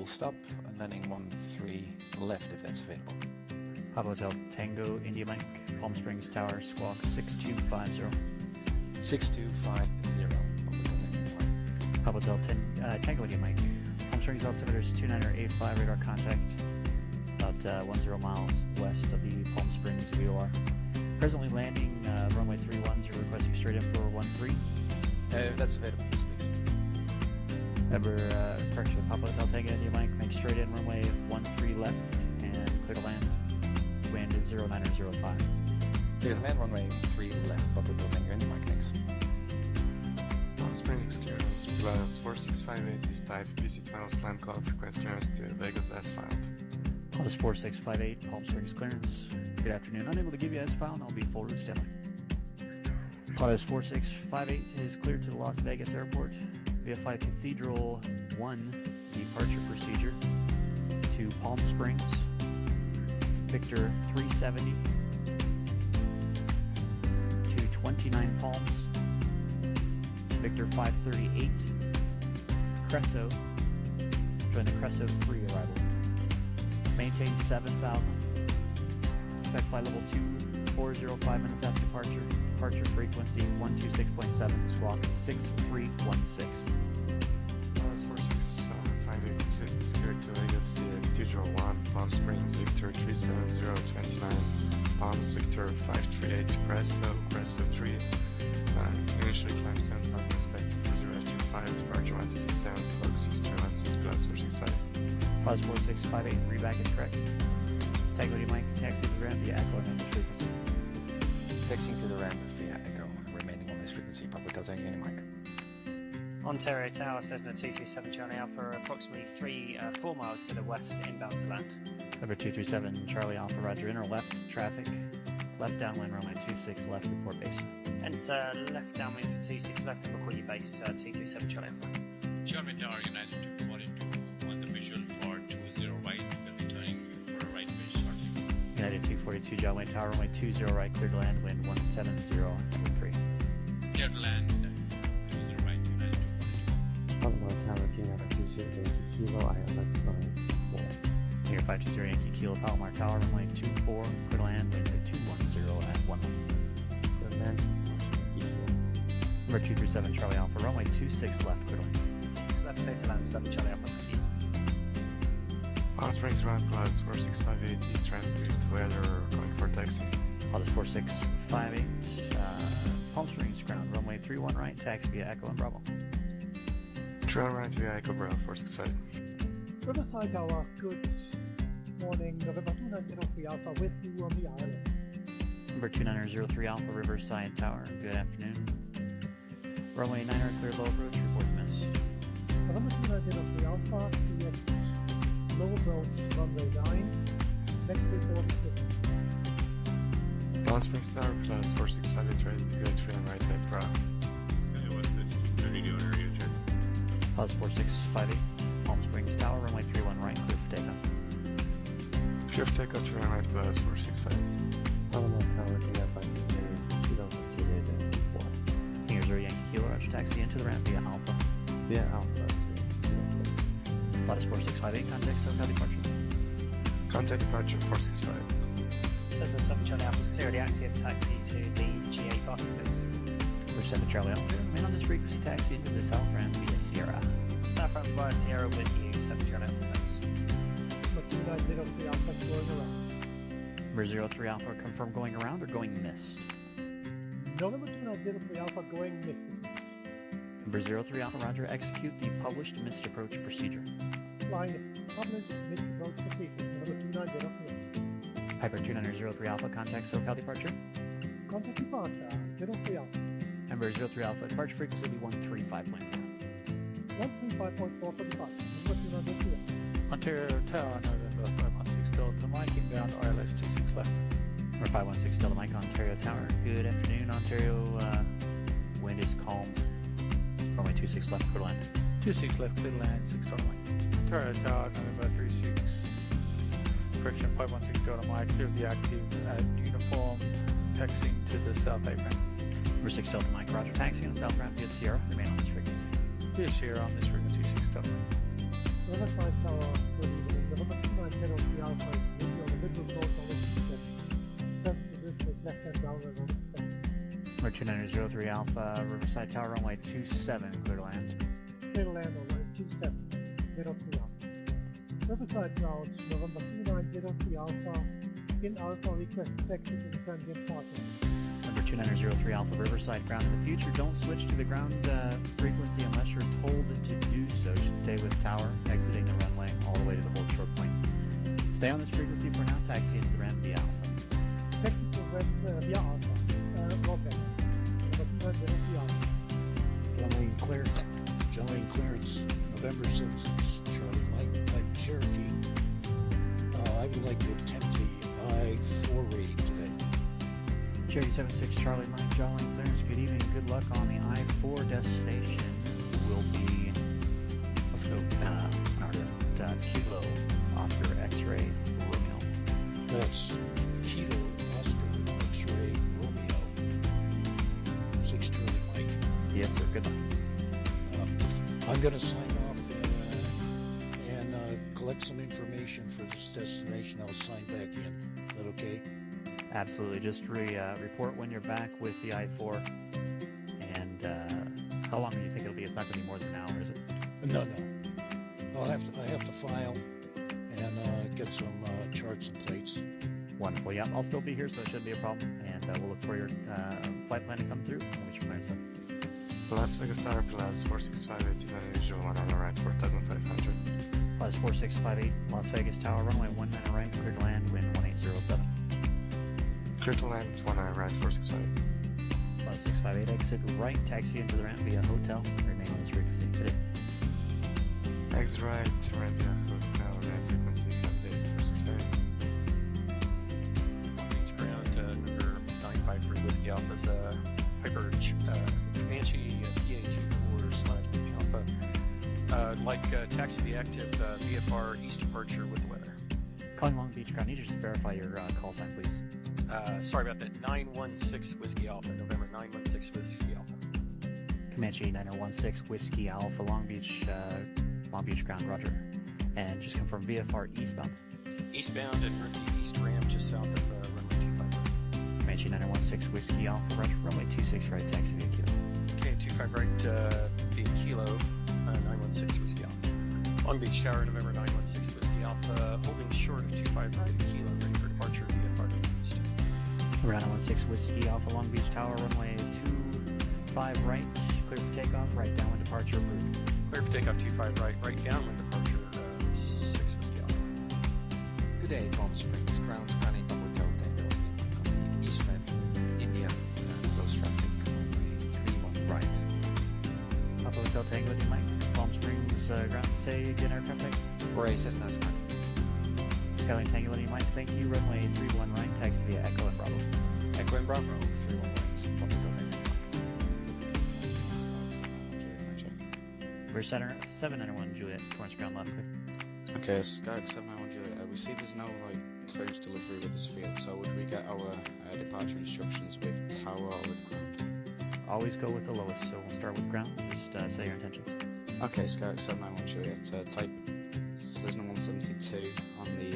stop, and landing 13 left if that's available. Papa Hotel Tango India Mike, Palm Springs Tower, squawk 6250. 6250. Papa Hotel Tango India Mike, Palm Springs altimeters 2985, radar contact about 10 miles west of the Palm Springs VOR. Presently landing runway 31, you're requesting straight in for 13. If that's available, yes, please. Remember, correction, Papa Hotel Tango India Mike, make straight in runway 13 left and clear to land. Wind is 0905. Clear to land, runway 3 left, Papa Hotel Tango India Mike, thanks. Palm Springs clearance plus 4658 is type PC12 slant call, request clearance to Vegas S-File. Plus 4658, Palm Springs clearance. Good afternoon, unable to give you S-File, and I'll be full route standby. Plus 4658 is cleared to the Las Vegas airport via Flight Cathedral 1 departure procedure to Palm Springs, Victor 370 to 29 Palms, Victor 538, Cresso, join the Cresso 3 arrival. Maintain 7,000, expect flight level 2405 minutes after departure, departure frequency 126.7, squawk 6316. Plus 4658 is cleared to Vegas via Cathedral 1, Palm Springs, Victor 37029, Palms, Victor 538, Cresso 3. Initially climb 7,000, expect cruiser FG5, departure 167, squawk 6316 plus 465. Plus 4658, reback is correct. Tango India Mike, taxi to the ramp via Echo and this frequency. Taxiing to the ramp via Echo, remaining on this frequency, Papa Hotel Tango India Mike. Ontario Tower, Cessna 237 Charlie Alpha, approximately 4 miles to the west, inbound to land. Number 237 Charlie Alpha, roger, inner left traffic, left downwind runway 26 left, report base. Enter left downwind for 26 left and record your base 237 Charlie Alpha. Charlie Tower, United 242 on the visual for 20 right, we'll be turning for a right base shortly. United 242 John Wayne Tower, runway 20 right, clear to land, wind 170.3. Clear to land, 20 right, United 242. Papa Tower, King Alpha 208 Kilo, ILS line 4. Here 520 Yankee Kilo, Palomar Tower, runway 24, clear to land, wind 210 at 11. Clear to land, Number 237 Charlie Alpha, runway 26 left, clear to land. 26 left, clear to land, 7 Charlie Alpha. Palm Springs ramp plus 4658 east ramp with weather going for taxi. Plus 4658, Palm Springs ground, runway 31 right, taxi via Echo and Bravo. Trail right via Echo Bravo 465. Riverside Tower, good morning, November 2903 Alpha with you on the ILS. Number 2903 Alpha, Riverside Tower, good afternoon. Runway 9 clear low approach, report miss. November 2903 Alpha, PilotEdge, low approach, runway 9, next report is Palm Springs Tower plus 4658 ready to go, trail right at Bravo. What's the radio area check? Plus 4658, Palm Springs Tower, runway 31 right, clear for takeoff. Clear for takeoff, trail right plus 465. Papa Tower, King Alpha 208 Kilo, Kilo, 4. Here's our Yankee Kilo, roger, taxi into the ramp via Alpha. Via Alpha 2. Plus 4658, contact SoCal departure. Contact departure 465. Cessna 7 Charlie Alpha is clear the active taxi to the GA parking base. We're 7 Charlie Alpha, remain on this frequency, taxi into the south ramp via Sierra. South ramp via Sierra with you, 7 Charlie Alpha, thanks. November 2903 Alpha going around. Number 03 Alpha, confirm going around or going missed? November 2903 Alpha going missing. Number 03 Alpha, roger, execute the published missed approach procedure. Flying the published mid-approach procedure, November 2903. Piper 2903 Alpha, contact SoCal departure. Contact departure, 03 Alpha. Number 03 Alpha, departure frequency will be 135.4. 135.4 for departure, November 2903 Alpha. Ontario Tower, November 516 Delta Mike, inbound ILS 26 left. Number 516 Delta Mike, Ontario Tower. Good afternoon, Ontario. Wind is calm. Runway 26 left, clear to land. 26 left, clear to land, 6 Delta Mike. Ontario Tower, November 36. Correction, 516 Delta Mike, clear of the active at uniform, taxiing to the south A ramp. Number 6 Delta Mike, roger, taxi on the south ramp via Sierra. Remain on this frequency. Via Sierra on this frequency, 6 Delta Mike. Riverside Tower, Number 2903 Alpha, Riverside Tower, runway 27, clear to land. Clear to land on line 2703 Alpha. Riverside route November 2903 Alpha. In Alpha, request taxi to the transient parking. Number 2903 Alpha, Riverside ground. In the future, don't switch to the ground frequency unless you're told to do so. You should stay with tower, exiting the runway all the way to the hold short point. Stay on this frequency for now, taxi into the ramp via Alpha. Taxi to ramp via Alpha. Broadband. Number 2903 Alpha. Generating clearance. Generating clearance. November 6th. Charlie Mike Cherokee. I would like to attempt the I-4 rating today. Cherokee 76 Charlie Mike, Jolene clearance. Good evening. Good luck on the I-4 destination. Will be, let's go, Kilo Oscar X-ray Romeo. That's Kilo Oscar X-ray Romeo. 6 Charlie Mike. Yes, sir. Good luck. I'm going to sign off and collect some information for this destination. I'll sign back in. Is that okay? Absolutely. Just report when you're back with the I-4. And how long do you think it'll be? It's not going to be more than an hour, is it? No. I have to file and get some charts and plates. Wonderful. Yeah, I'll still be here, so it shouldn't be a problem. And we'll look for your flight plan to come through. And we should learn stuff. Las Vegas Tower Plus 4658 is unusual, 1 on the right, 4500. Plus 4658 Las Vegas Tower, runway 19 right, clear to land, wind 1807. Clear to land, 1 on the right, 465. Plus 658 exit right, taxi into the ramp via hotel, remain on this frequency today. Exit right, via hotel, ramp frequency 58, 465. Beach ground, number 953 Whiskey Alpha's Piper Comanche PH4/Whiskey Alpha. Taxi be active, VFR east departure with the weather. Calling Long Beach ground, need you to just verify your call sign, please. Sorry about that, 916 Whiskey Alpha, November 916 Whiskey Alpha. Comanche 9016 Whiskey Alpha, Long Beach ground, roger. And just confirm VFR eastbound. Eastbound and the east ramp just south of runway 25. Comanche 9016 Whiskey Alpha, roger, runway 26 right, taxi via Kilo. Okay, 25 right via Kilo, 916 Whiskey Alpha. Long Beach Tower, November 916 Whiskey Alpha, holding short of 25 right Kilo, ready for departure via Fargo East. November 916 Whiskey Alpha, Long Beach Tower, runway 25 right, clear for takeoff, right downwind departure approved. Clear for takeoff 25 right, right downwind departure 6 Whiskey Alpha. Good day, Palm Springs, ground scanning Hotel Tango on the east ramp, India, close traffic, runway 31 right. Papa Hotel Tango, do you Mike? Palm Springs ground, say again aircraft type. For a Cessna Sky. Skyline Tango, do you Mike? Thank you, runway 31 right, taxi via Echo and Bravo. Echo and Bravo, 31 right. Papa Hotel Tango. We're center 791 Juliet, towards ground left. Clear. Okay, Skype 791 Juliet. We see there's no clearance delivery with this field, so would we get our departure instructions with tower or with ground? Always go with the lowest, so we'll start with ground. Just say your intentions. Okay, Skype 791 Juliet. Type Cessna 172 on the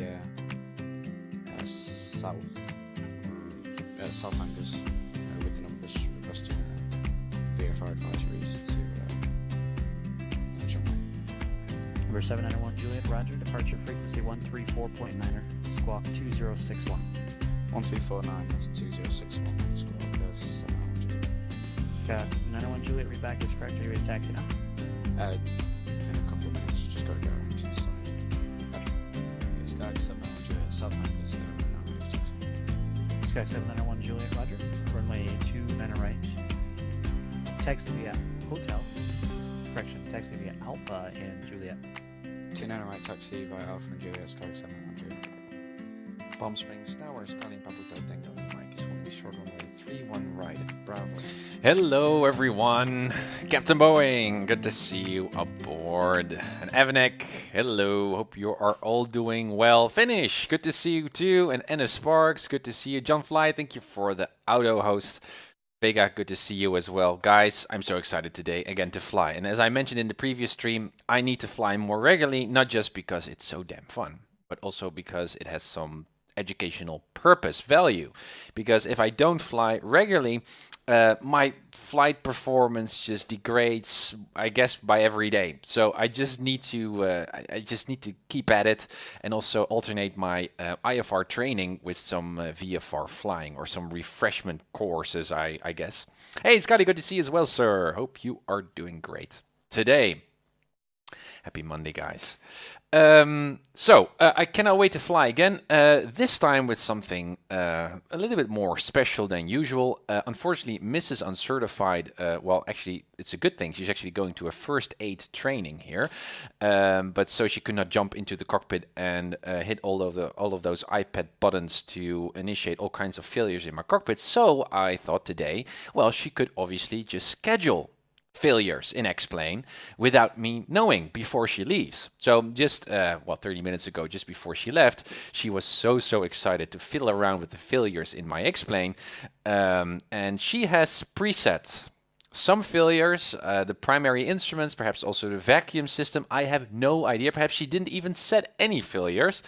south hangars with the numbers requesting VFR advisories to jump. Number 791 Juliet, roger, departure frequency 134.9er, squawk 2061. 1249, that's 2061. Squawk 791 Juliet. Got 901 Juliet, read back is correct. Are you ready to taxi now? In a couple of minutes, just gotta go around to the side. It's Skype 791 Juliet, south hangars now ready to taxi. Sky 791 Juliet, roger, runway 29 right. Taxi via hotel, correction, taxi via Alpha in Juliet. 29 right, taxi via Alpha and Juliet, Skype 791 Juliet. Palm Springs Tower, scanning Papa Hotel Tango. Mike is holding short runway 31 right, Bravo. Hello everyone, Captain Boeing, good to see you aboard. And Evanek, hello, hope you are all doing well. Finish, good to see you too. And Ennis Sparks, good to see you. John Fly, thank you for the auto host. Vega, good to see you as well. Guys, I'm so excited today again to fly. And as I mentioned in the previous stream, I need to fly more regularly, not just because it's so damn fun, but also because it has some educational purpose value. Because if I don't fly regularly, my flight performance just degrades, I guess, by every day. So I just need to keep at it, and also alternate my IFR training with some VFR flying or some refreshment courses, I guess. Hey, Scotty, good to see you as well, sir. Hope you are doing great today. Happy Monday, guys. I cannot wait to fly again, this time with something a little bit more special than usual. Unfortunately, Mrs. Uncertified, well, actually, it's a good thing. She's actually going to a first aid training here, but so she could not jump into the cockpit and hit all of those iPad buttons to initiate all kinds of failures in my cockpit. So I thought today, well, she could obviously just schedule failures in X-Plane without me knowing before she leaves. So just 30 minutes ago, just before she left, she was so excited to fiddle around with the failures in my X-Plane, and she has preset some failures, the primary instruments, perhaps also the vacuum system. I have no idea. Perhaps she didn't even set any failures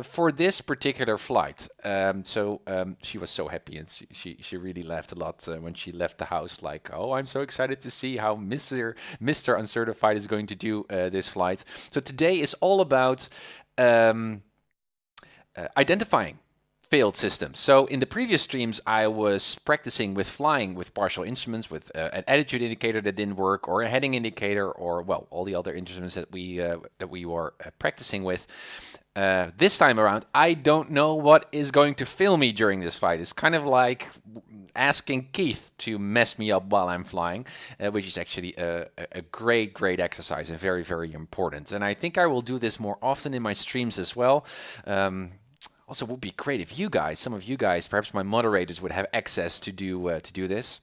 for this particular flight. She was so happy, and she really laughed a lot when she left the house. Like, oh, I'm so excited to see how Mr. Uncertified is going to do this flight. So today is all about identifying failed systems. So in the previous streams, I was practicing with flying with partial instruments, with an attitude indicator that didn't work, or a heading indicator, or well, all the other instruments that we were practicing with. This time around, I don't know what is going to fail me during this flight. It's kind of like asking Keith to mess me up while I'm flying, which is actually a great exercise and very important. And I think I will do this more often in my streams as well. Also, it would be great if you guys, some of you guys, perhaps my moderators, would have access to do this.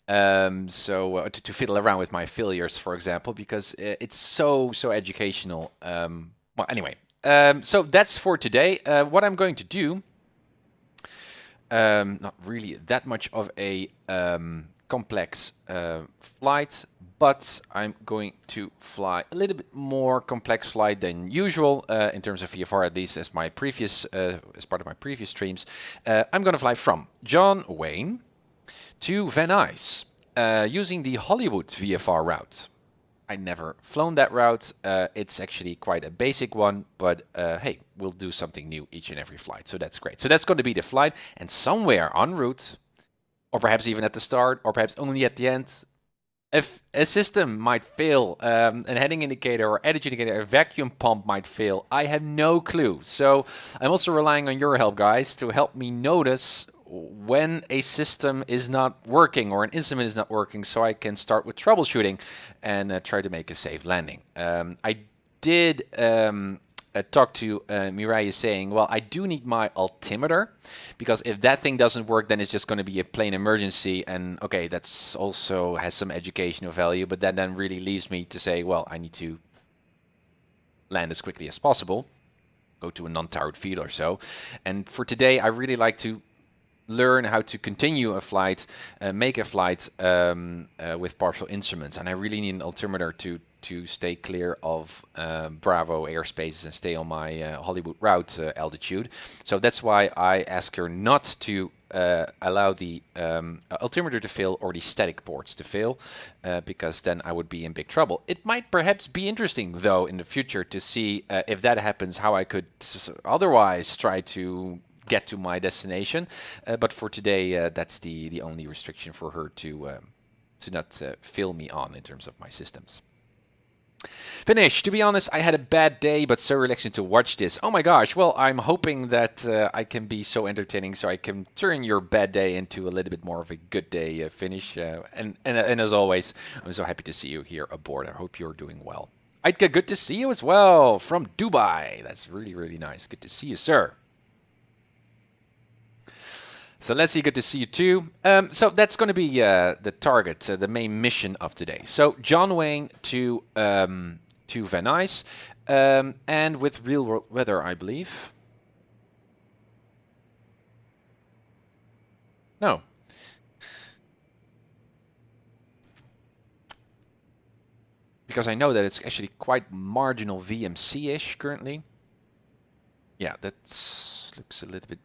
To fiddle around with my failures, for example, because it's so educational. Well, anyway, so that's for today. What I'm going to do, not really that much of a complex flight, but I'm going to fly a little bit more complex flight than usual in terms of VFR, at least as my previous, as part of my previous streams. I'm going to fly from John Wayne to Van Nuys using the Hollywood VFR route. I never flown that route. It's actually quite a basic one, but hey, we'll do something new each and every flight, so that's great. So that's going to be the flight, and somewhere en route, or perhaps even at the start, or perhaps only at the end, if a system might fail, a heading indicator or attitude indicator, a vacuum pump might fail, I have no clue. So I'm also relying on your help, guys, to help me notice when a system is not working or an instrument is not working, so I can start with troubleshooting and try to make a safe landing. I did talk to Mirai saying, well, I do need my altimeter, because if that thing doesn't work, then it's just going to be a plain emergency. And okay, that's also has some educational value, but that then really leaves me to say, well, I need to land as quickly as possible, go to a non-towered field or so. And for today, I really like to learn how to continue a flight, make a flight with partial instruments. And I really need an altimeter to stay clear of Bravo airspaces and stay on my Hollywood route altitude. So that's why I ask her not to allow the altimeter to fail or the static ports to fail, because then I would be in big trouble. It might perhaps be interesting, though, in the future to see if that happens, how I could otherwise try to get to my destination. But for today, that's the only restriction for her to not fail me on in terms of my systems. Finish. To be honest, I had a bad day, but so relaxing to watch this. Oh my gosh. Well, I'm hoping that I can be so entertaining so I can turn your bad day into a little bit more of a good day, Finish. And as always, I'm so happy to see you here aboard. I hope you're doing well. Aitke, good to see you as well from Dubai. That's really nice. Good to see you, sir. So Leslie, good to see you too. So that's going to be the target, the main mission of today. So John Wayne to Van Nuys, and with real world weather, I believe. No. Because I know that it's actually quite marginal VMC-ish currently. Yeah, that looks a little bit